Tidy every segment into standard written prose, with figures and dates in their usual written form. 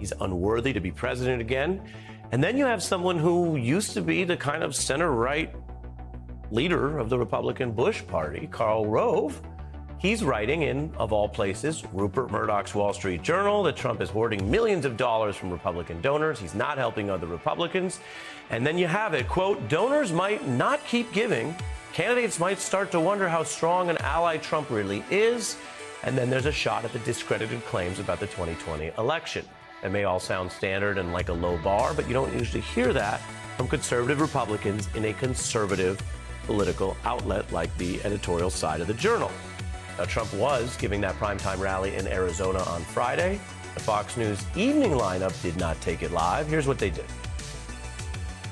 He's unworthy to be president again. And then you have someone who used to be the kind of center-right leader of the Republican Bush party, Karl Rove. He's writing in, of all places, Rupert Murdoch's Wall Street Journal that Trump is hoarding millions of dollars from Republican donors. He's not helping other Republicans. And then you have it, quote, donors might not keep giving. Candidates might start to wonder how strong an ally Trump really is. And then there's a shot at the discredited claims about the 2020 election. It may all sound standard and like a low bar, but you don't usually hear that from conservative Republicans in a conservative political outlet like the editorial side of the Journal. Now, Trump was giving that primetime rally in Arizona on Friday. The Fox News evening lineup did not take it live. Here's what they did.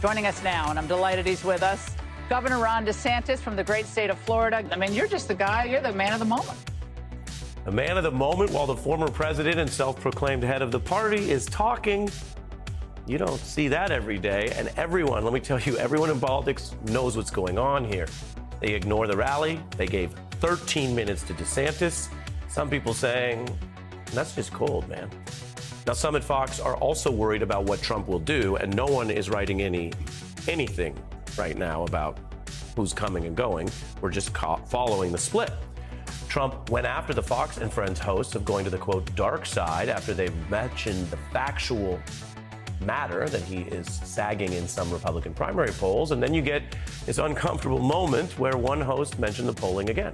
Joining us now, and I'm delighted he's with us, Governor Ron DeSantis from the great state of Florida. I mean, you're just the guy, you're the man of the moment. The man of the moment, while the former president and self-proclaimed head of the party is talking. You don't see that every day. And everyone, let me tell you, everyone in politics knows what's going on here. They ignore the rally. They gave 13 minutes to DeSantis. Some people saying, that's just cold, man. Now, some at Fox are also worried about what Trump will do, and no one is writing anything right now about who's coming and going. We're just following the split. Trump went after the Fox and Friends hosts of going to the, quote, dark side after they've mentioned the factual matter that he is sagging in some Republican primary polls. And then you get this uncomfortable moment where one host mentioned the polling again.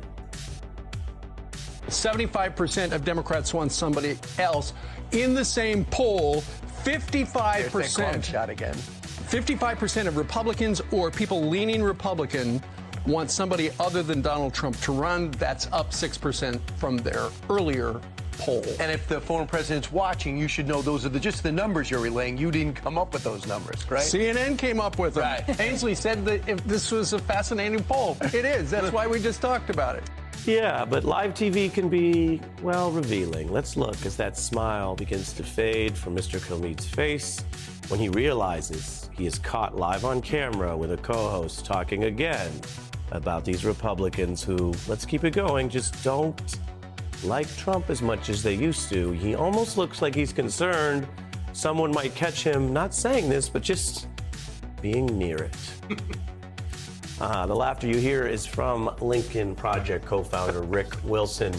75% of Democrats want somebody else. In the same poll, 55%. Shot again. 55% of Republicans or people leaning Republican want somebody other than Donald Trump to run. That's up 6% from their earlier poll. And if the former president's watching, you should know those are just the numbers you're relaying. You didn't come up with those numbers, right? CNN came up with them. Right. Ainsley said that if this was a fascinating poll. It is. That's why we just talked about it. Yeah, but live TV can be, well, revealing. Let's look as that smile begins to fade from Mr. Kilmeade's face when he realizes he is caught live on camera with a co-host talking again about these Republicans who, let's keep it going, just don't like Trump as much as they used to. He almost looks like he's concerned someone might catch him not saying this, but just being near it. The laughter you hear is from Lincoln Project co-founder Rick Wilson.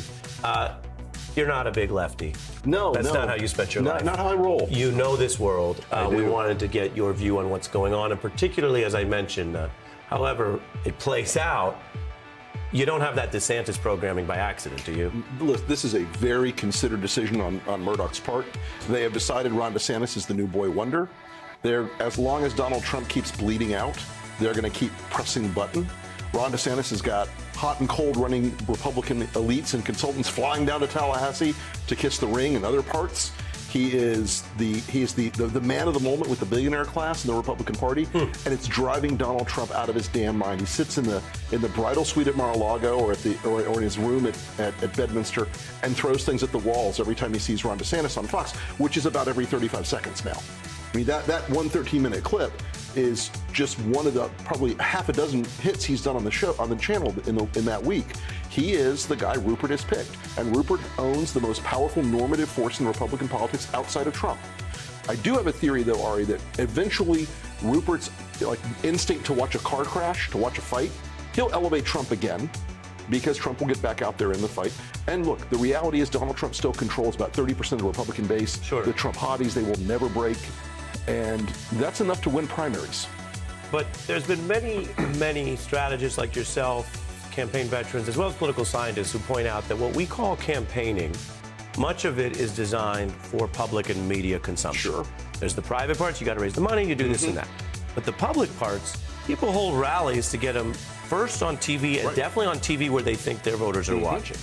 You're not a big lefty. No, That's not how you spent your life. Not how I roll. You know this world. We wanted to get your view on what's going on, and particularly, as I mentioned, however it plays out, you don't have that DeSantis programming by accident, do you? Look, this is a very considered decision on Murdoch's part. They have decided Ron DeSantis is the new boy wonder. As long as Donald Trump keeps bleeding out, they're going to keep pressing the button. Ron DeSantis has got hot and cold running Republican elites and consultants flying down to Tallahassee to kiss the ring and other parts. He is the man of the moment with the billionaire class in the Republican Party, and it's driving Donald Trump out of his damn mind. He sits in the bridal suite at Mar-a-Lago or in his room at Bedminster and throws things at the walls every time he sees Ron DeSantis on Fox, which is about every 35 seconds now. I mean, that one 13-minute clip is just one of the probably half a dozen hits he's done on the channel in that week. He is the guy Rupert has picked, and Rupert owns the most powerful normative force in Republican politics outside of Trump. I do have a theory, though, Ari, that eventually Rupert's instinct to watch a car crash, to watch a fight, he'll elevate Trump again, because Trump will get back out there in the fight. And look, the reality is Donald Trump still controls about 30% of the Republican base. Sure. The Trump hotties, they will never break. And that's enough to win primaries. But there's been many strategists like yourself, campaign veterans, as well as political scientists who point out that what we call campaigning, much of it is designed for public and media consumption. Sure. There's the private parts, you got to raise the money, you do this and that. But the public parts, people hold rallies to get them first on TV and definitely on TV where they think their voters are watching.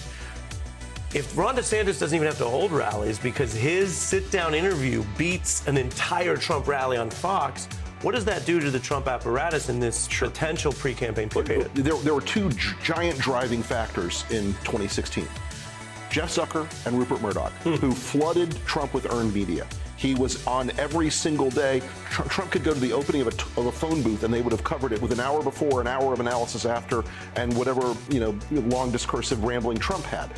If Ron DeSantis doesn't even have to hold rallies because his sit-down interview beats an entire Trump rally on Fox, what does that do to the Trump apparatus in this potential pre-campaign period? There were two giant driving factors in 2016. Jeff Zucker and Rupert Murdoch, who flooded Trump with earned media. He was on every single day. Trump could go to the opening of a phone booth and they would have covered it with an hour before, an hour of analysis after, and whatever, long discursive rambling Trump had.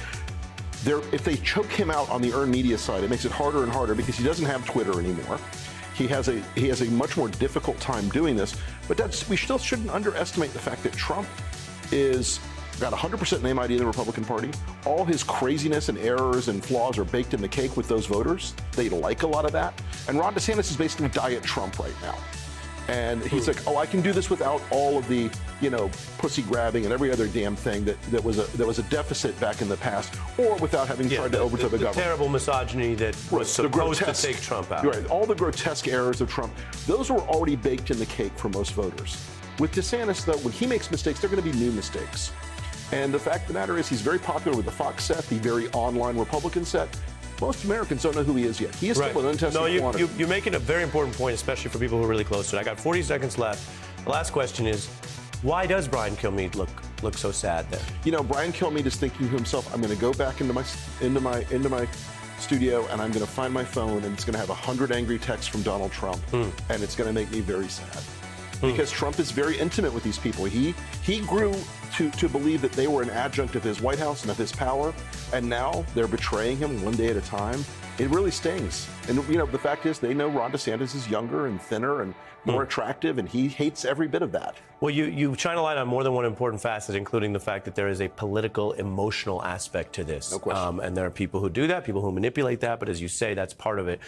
if they choke him out on the earned media side, it makes it harder and harder because he doesn't have Twitter anymore. He has a much more difficult time doing this. But we still shouldn't underestimate the fact that Trump is got 100% name ID in the Republican Party. All his craziness and errors and flaws are baked in the cake with those voters. They like a lot of that. And Ron DeSantis is basically Diet Trump right now. And he's like, oh, I can do this without all of the, pussy grabbing and every other damn thing that was a deficit back in the past, or without having tried to overthrow the government. Terrible misogyny that was supposed to take Trump out. Right, all the grotesque errors of Trump, those were already baked in the cake for most voters. With DeSantis, though, when he makes mistakes, they're going to be new mistakes. And the fact of the matter is he's very popular with the Fox set, the very online Republican set. Most Americans don't know who he is yet. He is still an untested quantity. You're making a very important point, especially for people who are really close to it. I got 40 seconds left. The last question is, why does Brian Kilmeade look so sad there? Brian Kilmeade is thinking to himself, I'm going to go back into my studio and I'm going to find my phone and it's going to have 100 angry texts from Donald Trump, and it's going to make me very sad. Because Trump is very intimate with these people. He grew to believe that they were an adjunct of his White House and of his power, and now they're betraying him one day at a time. It really stings. And the fact is, they know Ron DeSantis is younger and thinner and more attractive, and he hates every bit of that. Well, you shine a light on more than one important facet, including the fact that there is a political, emotional aspect to this. No question. And there are people who do that, people who manipulate that, but as you say, that's part of it.